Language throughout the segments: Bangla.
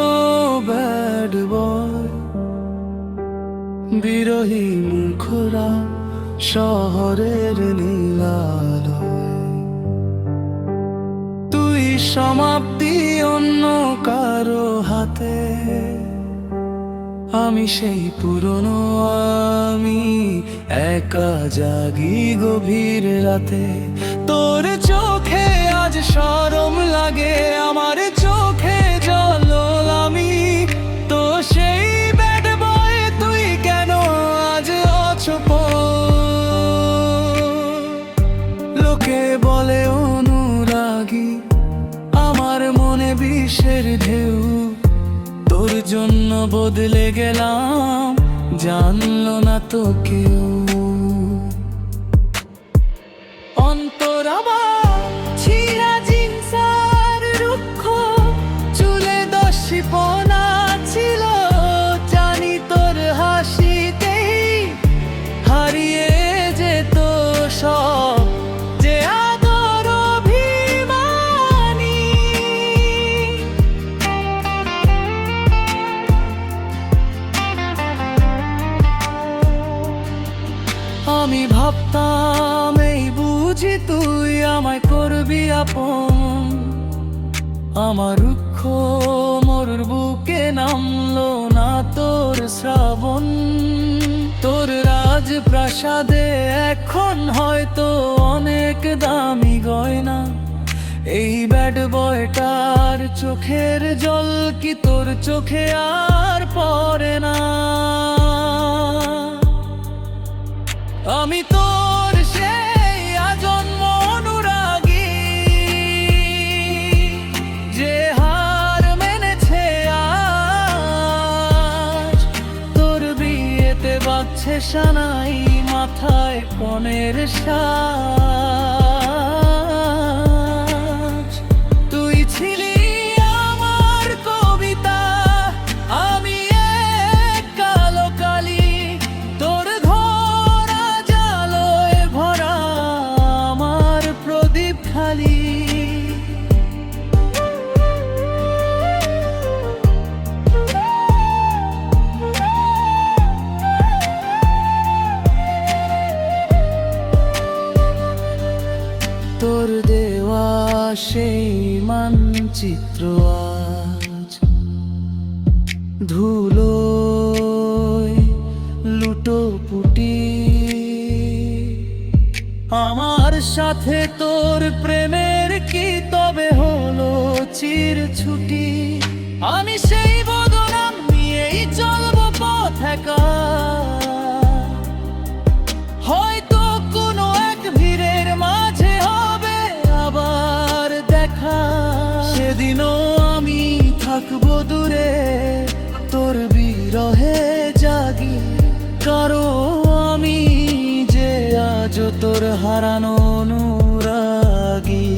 ও ব্যাড বয়, বিরহী মুখরা শহরের নীলালয়। তুই সমাপ্তি অন্য কারো হাতে, আমি সেই পুরনো আমি, একা জাগি গভীর রাতে। তোর চোখে আজ শরম লাগে, আমার চোখে জল আমি। তো সেই ব্যাড বয় তুই কেন আজ অচুপ? লোকে বলে অনুরাগী, আমার মনে বিষের ঢেউ। তোর জন্য বদলে গেলাম, জানলো না তো কেউ। অন্তর আমার ছিঁড়া জিন্স আর রুক্ষ, চুলে দস্যিপনা ছিল। জানি তোর হাসিতেই হারিয়ে যেত সব, যে আদর অভিমানী। আমি ভাবতাম এই বুঝি তুই আমায় করবি আপন। আমার রুক্ষ মরুর বুকে নামলো না তোর শ্রাবণ। তোর রাজপ্রাসাদে এখন হয়তো অনেক দামি গয়না। এই ব্যাড বয়টার চোখের জল কি তোর চোখে আর পড়ে না? আমি তোর সেই আজন্ম অনুরাগী, যে হার মেনেছে আজ। তোর বিয়েতে বাজছে সানাই, মাথায় কনের সাজ। তুই ছিলি আমার কবিতা, আমি এক কালো কালি। তোর ঘোরা জালোয় ভরা আমার প্রদীপ খালি। তোর দেওয়া সেই মানচিত্র আজ ধুলোয় লুটোপুটি। আমার সাথে তোর প্রেমের কি তবে হলো চির ছুটি? আমি সেই বদনাম নিয়েই চলবো পথ একা। হয়তো কোনো এক ভিড়ের মাঝে হবে আবার দেখা। সেদিনও আমি থাকবো দূরে, তোর বিরহে জাগি। কারো আমি যে আজ তোর হারানো অনুরাগী।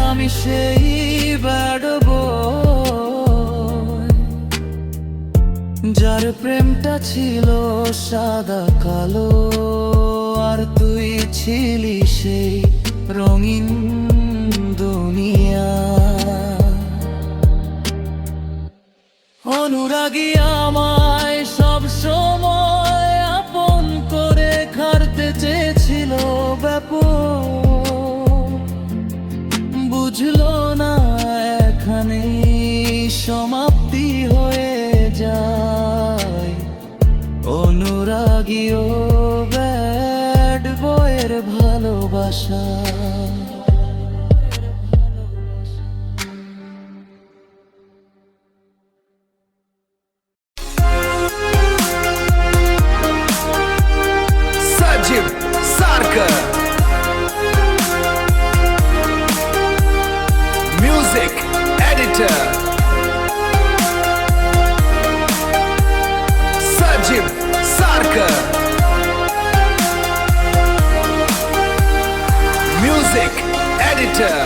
আমি সেই ব্যাড বয়, যার প্রেমটা ছিল সাদা কালো। আর তুই ছিলি সেই রঙিন দুনিয়া। অনুরাগী আমায় সব সময় আপন করে ঘাড়তে চেয়েছিল ব্যাপক। বুঝলো না এখানেই সমাপ্তি হয়ে যায়। অনুরাগী ও ব্যাড বয়ের ভালোবাসা। Sajib Sarkar, music editor. Sajib Sarkar, music editor.